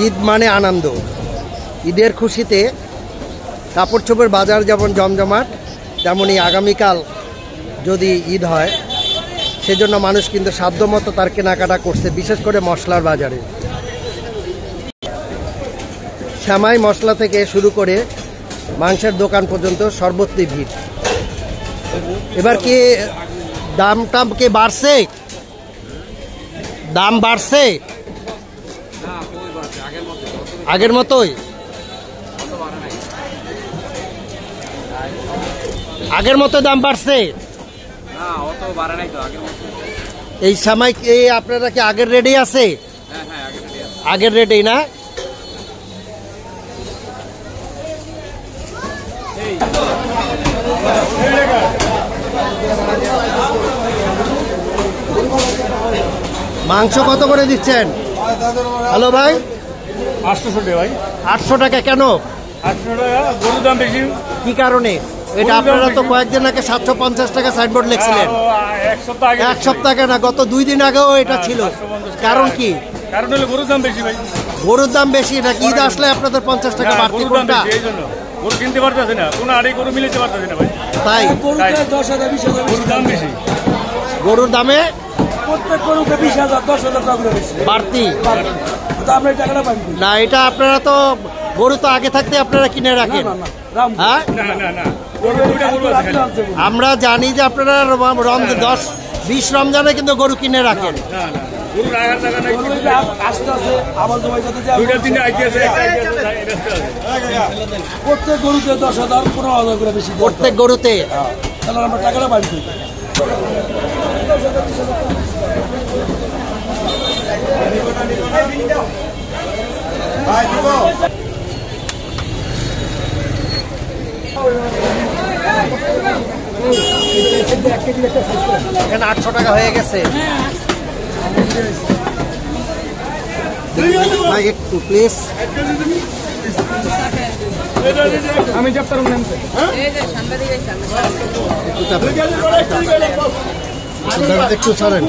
ঈদ মানে আনন্দ। ঈদের খুশিতে কাপড় চোপড় বাজার যেমন জমজমাট, তেমনই আগামীকাল যদি ঈদ হয় সেজন্য মানুষ কিন্তু সাধ্যমতো তার কেনাকাটা করছে, বিশেষ করে মশলার বাজারে। সেমাই মশলা থেকে শুরু করে মাংসের দোকান পর্যন্ত সর্বত্রই ভিড়। এবার কি দাম কি বাড়ছে? দাম বাড়ছে আগের মতোই? আগের মতো দাম বাড়ছে? এই সময় আপনারা কি আগের রেটেই আছে? আগের রেটেই না? মাংস কত করে দিচ্ছেন? হ্যালো ভাই, 800 টাকা ভাই। 800 টাকা কেন? 800 টাকা গরুর দাম বেশি। কি কারণে? এটা আপনারা তো কয়েকদিন আগে 750 টাকা সাইনবোর্ড লিখছিলেন। এক সপ্তাহ আগে না, গত 2 দিন আগেও এটা ছিল। কারণ কি? কারণ হলো গরুর দাম বেশি ভাই। গরুর দাম বেশি নাকি ঈদ আসলে আপনাদের 50 টাকা বাড়তি? কোনটা? এই জন্য গরু কিনতে পারতেছে না, কোন আড়াই গরু মিলাতে পারতেছে না ভাই। তাই 10,000 20,000 গরুর দাম বেশি। গরুর দামে প্রত্যেক গরুকে 20,000 10,000 টাকা করে বাড়তি। আমরা টাকাটা পাই না, এটা আপনারা তো গরু তো আগে থাকতে আপনারা কিনে রাখেন। হ্যাঁ, আমরা জানি যে আপনারা 10-20 রমজানে কিন্তু গরু কিনে রাখেন। প্রত্যেক গরুতে 10,000 15,000 করে বেশি। প্রত্যেক গরুতে তাহলে আমরা টাকাটা পাই। এখানে 800 টাকা হয়ে গেছে ভাই, একটু প্লিজ। আমি যাব তার নাম একটু ছাড়েন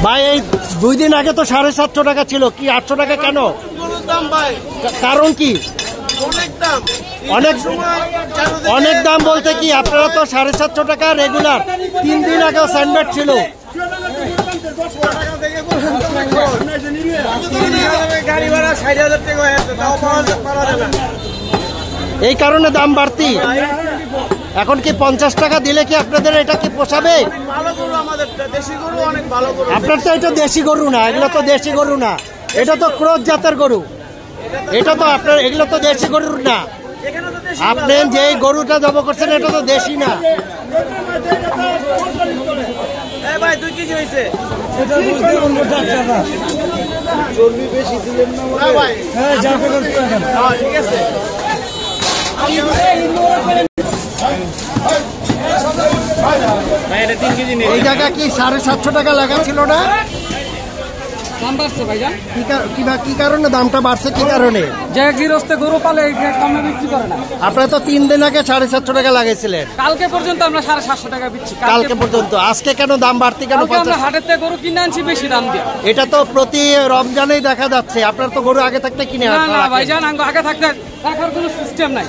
ভাই। এই 2 দিন আগে তো 750 টাকা ছিল, কি 800 টাকা কেন? কারণ কি? অনেক দাম বলতে কি, আপনারা তো 750 টাকা রেগুলার, 3 দিন আগেও স্যান্ডবেট ছিল। এই কারণে দাম বাড়তি। এখন কি 50 টাকা দিলে কি আপনাদের এটা কি পোষাবে? আপনার তো এটা দেশি গরু না, এগুলো তো দেশি গরু না, এটা তো ক্রস জাতের গরু। এটা তো আপনার, এগুলো তো দেশি গরুর না। আপনি যে গরুটা জব করছেন এটা তো দেশি না। ভাই 2 কেজি হয়েছে। ঠিক আছে। এই জায়গা কি 750 টাকা লাগা ছিল না? দাম বাড়ছে ভাইজান। কি কারণে দামটা বাড়ছে? কি কারণে? যে গৃহস্থ গরু পালে কমে বিক্রি করে না। আপনারা তো 3 দিন আগে 750 টাকা লাগাইছিলেন। কালকে পর্যন্ত আমরা 750 টাকা বিচ্ছি। কালকে পর্যন্ত। আজকে কেন দাম বাড়তি কেন? আমরা হাটের থেকে গরু কিনে আনছি বেশি দাম দিয়ে। এটা তো প্রতি রমজানেই দেখা যাচ্ছে। আপনার তো গরু আগে থাকতে কিনে না না ভাইজান, আগে থাকতে রাখার কোনো সিস্টেম নাই।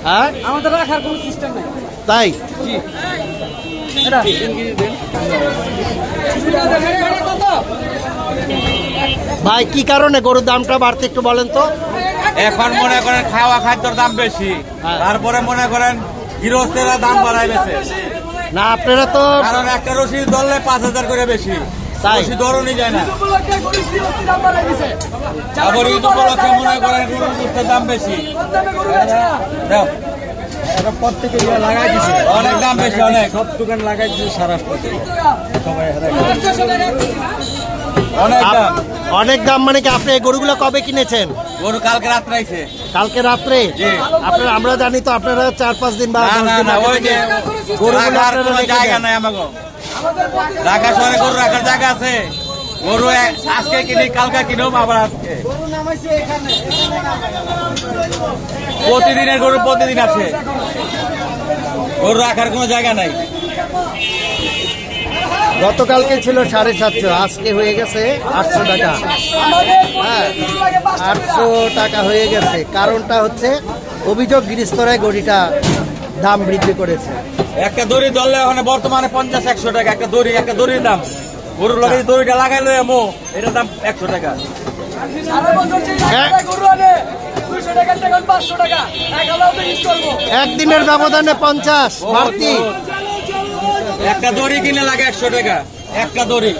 হ্যাঁ, আমাদের রাখার কোনো সিস্টেম নাই। তাই জি, এটা ভাই কি কারণে গরুর দামটা বাড়তে একটু বলেন তো? এখন মনে করেন খাওয়া খাদ্যর দাম বেশি, তারপরে মনে করেন গৃহস্থেরা দাম বাড়ায় বেশি না। আপনারা তো কারণ একটা রশি ধরলে 5,000 করে বেশি, তাই রশি ধরনই যায় না। আবার ঈদ উপলক্ষে মনে করেন গরুর গোশতের দাম বেশি, প্রত্যেকে লাগাই দিচ্ছে অনেক দাম বেশি, অনেক সব দোকান লাগাই দিচ্ছে সারা অনেক দাম। মানে কি আপনি এই গরুগুলো কবে কিনেছেন? গরু কালকে রাত্রে আইছে। কালকে রাত্রে? আপনারা, আমরা জানি তো আপনারা 4-5 দিন বা 10 দিন আগে গরুগুলো জায়গা নাই আমাকে। ঢাকা শহরে গরু রাখার জায়গা আছে? গরু আজকে কিনি, কালকে কিনব, আবার আজকে। প্রতিদিনের গরু প্রতিদিন আছে, গরু রাখার কোনো জায়গা নাই। গতকালকে ছিল 750, আজকে হয়ে গেছে 800 টাকা। হ্যাঁ, 800 টাকা হয়ে গেছে। কারণটা হচ্ছে অভিযোগ গৃহস্থরাই গরুটা দাম বৃদ্ধি করেছে। একটা দড়ি ধরলে ওখানে বর্তমানে 50-100 টাকা একটা দড়ির দাম। গরুর লগে দড়িটা লাগাইলে এমো এটার দাম 100 টাকা। একদিনের ব্যবধানে 50 বাড়তি। একটা দড়ি কিনে লাগে 100 টাকা একটা দড়ি।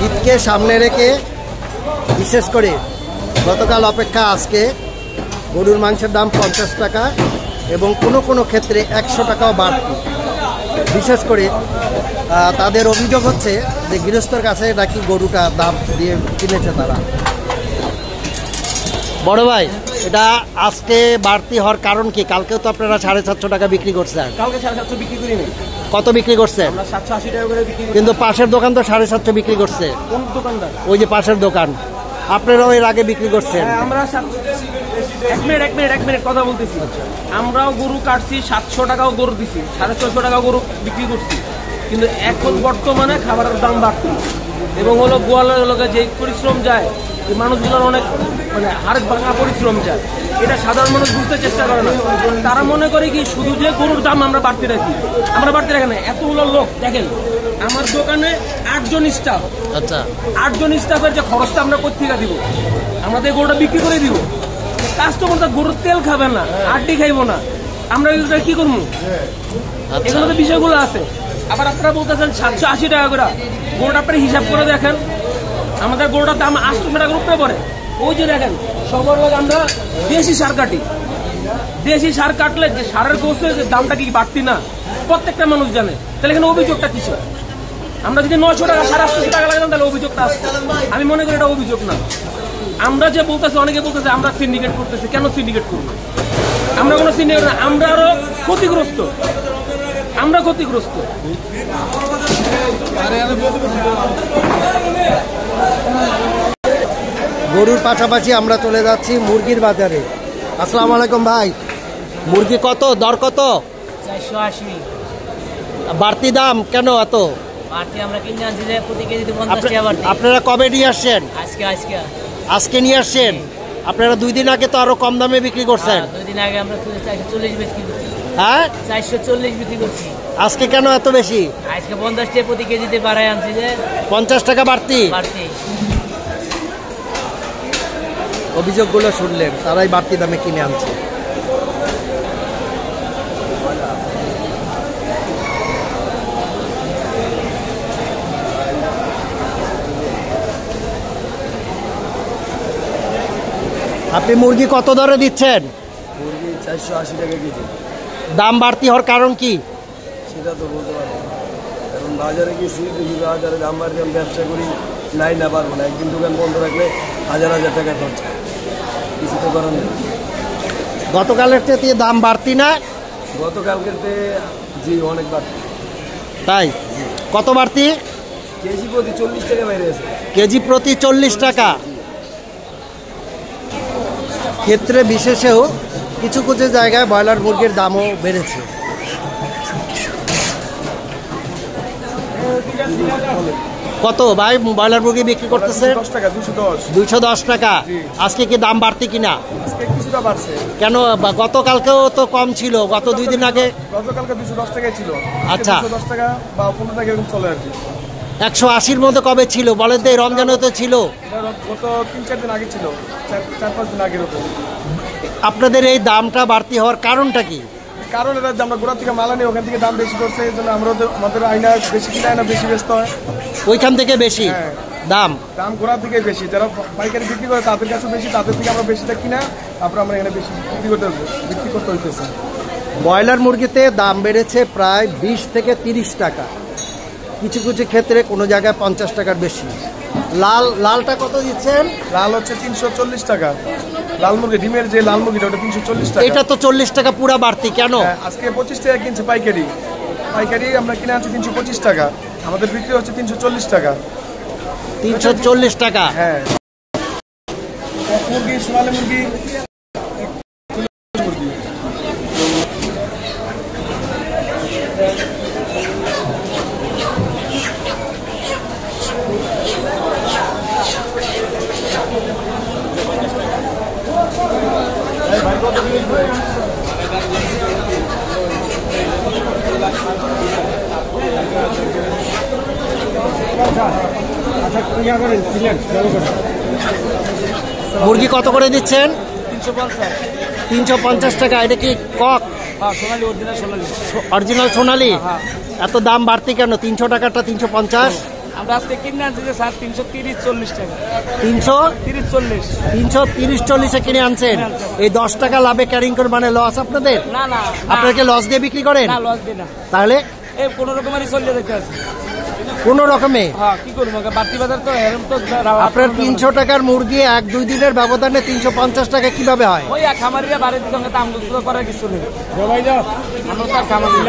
ঈদকে সামনে রেখে বিশেষ করে গতকাল অপেক্ষা আজকে গরুর মাংসের দাম 50 টাকা এবং কোনো ক্ষেত্রে 100 টাকাও বাড়তি। বিশেষ করে তাদের অভিযোগ হচ্ছে যে গৃহস্থর কাছে নাকি গরুটা দাম দিয়ে কিনেছে তারা। বড় ভাই, এটা আজকে বাড়তি হওয়ার কারণ কি? কালকেও তো আপনারা 750 টাকা বিক্রি করছেন। কালকে 750 বিক্রি করি নাই, কত বিক্রি করছেন? আমরা 780 টাকা করে বিক্রি করি। কিন্তু পাশের দোকান তো 750 বিক্রি করছে। কোন দোকানদার? ওই যে পাশের দোকান, আপনারাও এর আগে বিক্রি করছেন। হ্যাঁ, আমরা এক মিনিট কথা বলতেছি। আমরাও গরু কাটছি, 700 টাকাও গরু দিছি, 650 টাকা গরু বিক্রি করছি। কিন্তু এখন বর্তমানে খাবারের দাম বাড়তি এবং হলো গোয়ালের লোকে যে পরিশ্রম যায়, এই মানুষগুলোর অনেক মানে হাড় ভাঙা পরিশ্রম যায়। এটা সাধারণ মানুষ বুঝতে চেষ্টা করে না। তারা মনে করে কি শুধু যে গরুর দাম আমরা বাড়তি রাখি, আমরা বাড়তি রাখি না। এতগুলো লোক দেখেন, আমার দোকানে 8 জন স্টাফ। আচ্ছা, 8 জন স্টাফের যে খরচটা আমরা কোথেকে দিব? আমাদের গরুটা বিক্রি করে দিব। কাস্টমার তো গরুর তেল খাবে না, আড্ডি খাইবো না, আমরা এগুলো কি করবো? এগুলো তো বিষয়গুলো আছে। আবার আপনারা বলতেছেন 780 টাকা করে গরুটা, আপনারা হিসাব করে দেখেন। আমাদের গরুটার দাম 800 টাকার উপরে পড়ে। ওই যে দেখেন, সবার আগে আমরা দেশি সার কাটি। দেশি সার কাটলে যে সারের গোষ্ঠের দামটা কি বাড়তি না? প্রত্যেকটা মানুষ জানে। তাহলে এখানে অভিযোগটা কিসের? আমরা যদি 900 টাকা 850 টাকা লাগাতাম তাহলে অভিযোগটা আসছে। আমি মনে করি এটা অভিযোগ না। আমরা যে বলতেছি, অনেকে বলতেছে আমরা সিন্ডিকেট করতেছি। কেন সিন্ডিকেট করবো? আমরা কোনো সিন্ডিকেট না, আমরা আরো ক্ষতিগ্রস্ত। আমরা ক্ষতিগ্রস্ত। গরুর পাশাপাশি আমরা চলে যাচ্ছি মুরগির বাজারে। আসসালামু আলাইকুম ভাই, মুরগি কত, দর কত? 480 বাড়তি দাম কেন এত? বাড়তি আমরা কিনে আনছি যে প্রতি কেজিতে 50 টাকা বাড়তি। আপনারা কবে নিয়ে আসছেন? আজকে নিয়ে আসছেন? আপনারা 2 দিন আগে তো আরো কম দামে বিক্রি করছেন। 2 দিন আগে আমরা 440 বিক্রি করছি। হ্যাঁ, 440 বিক্রি করছি। আজকে কেন এত বেশি? আজকে 50 টাকা প্রতি কেজিতে বাড়ায় আনছি যে 50 টাকা বাড়তি। অভিযোগগুলো শুনলেন, তারাই বাড়তি দামে কিনে আনছে। আপনি মুরগি কত দরে দিচ্ছেন? মুরগি 480 টাকা কেজি। দাম বাড়তি হওয়ার কারণ কি? সেটা তো বলতে পারবো না। এখন বাজারে গেছি, বাজারে দাম বাড়তে আমি ব্যবসা করি, নাই না পারবো না। একদিন দোকান বন্ধ রাখলে 1000 টাকা খরচা, কিছু তো করার নেই। গতকালের চেয়ে দাম বাড়তি না? গতকালকে জি অনেক বাড়তি। তাই কত বাড়তি? কেজি প্রতি 40 টাকা বাইরে আছে। কেজি প্রতি 40 টাকা। ক্ষেত্রে বিশেষেও কিছু কিছু জায়গায় ব্রয়লার মুরগির দামও বেড়েছে। কত ভাই ব্রয়লার মুরগি বিক্রি করতেছেন? 10 টাকা, 210। 210 টাকা। আজকে কি দাম বাড়তি কিনা? আজকে কিছুটা বাড়ছে। কেন? গতকালকেও তো কম ছিল, গত 2 দিন আগে গতকালকে 210 টাকাই ছিল। আচ্ছা, 210 টাকা বা 15 টাকা এরকম চলে আর কি। 180-র মধ্যে কবে ছিল বলেন তো? এই রমজানেও তো ছিল। গত 3-4 দিন আগে ছিল, 4-5 দিন আগে এরকম। আপনাদের এই দামটা বাড়তি হওয়ার কারণটা কি? কারণ এটা যে আমরা গোড়া থেকে মাল আনি, ওখান থেকে দাম বেশি করছে, এই জন্য আমাদের আইনা বেশি কিনে আইনা বেশি ব্যস্ত হয়। ওইখান থেকে বেশি হ্যাঁ, দাম গোড়ার দিকে বেশি। যারা পাইকারি বিক্রি করে তাদের কাছে বেশি, তাদের থেকে আমরা বেশিটা কিনা তারপর আমরা এখানে বেশি বিক্রি করতে হইতেছে। ব্রয়লার মুরগিতে দাম বেড়েছে প্রায় 20 থেকে 30 টাকা, কিছু কিছু ক্ষেত্রে কোনো জায়গায় 50 টাকার বেশি। লালটা কত দিচ্ছেন? লাল হচ্ছে 340 টাকা। লাল মুরগি, ডিমের যে লাল মুরগিটা ওটা 340 টাকা। এটা তো 40 টাকা পুরা বাড়তি কেন? আজকে 25 টাকা কিনছে পাইকারি। আমরা কিনে আনছি 325 টাকা, আমাদের বিক্রি হচ্ছে 340 টাকা। 340 টাকা। হ্যাঁ, মুরগি, সোনালী মুরগি। মুরগি কত করে দিচ্ছেন? 350। 350 টাকা। এটা কি কক? হ্যাঁ, সোনালী, অরিজিনাল সোনালী। অরিজিনাল সোনালি? হ্যাঁ। এত দাম বাড়তি কেন? 300 টাকাটা 350? আমরা আজকে কিনে আনছি যে স্যার 330-40 টাকা। 330-40 330-40। কিনে আনছেন। এই 10 টাকা লাভে ক্যারিং করে মানে লস আপনাদের? না না, আপনাকে লস দিয়ে বিক্রি করেন? না লস দিই না। তাহলে এই কোনো রকমেরই চলে যেতে আছে। কোনো রকমে? হ্যাঁ, কি করবো, বাড়তি বাজার তো এরকম তো আপনার 300 টাকার মুরগি 1-2 দিনের ব্যবধানে 350 টাকা কিভাবে হয়? ওই এক খামারিরা বাড়ির সঙ্গে দাম করার কিছু নেই। আমরা তো আর খামারি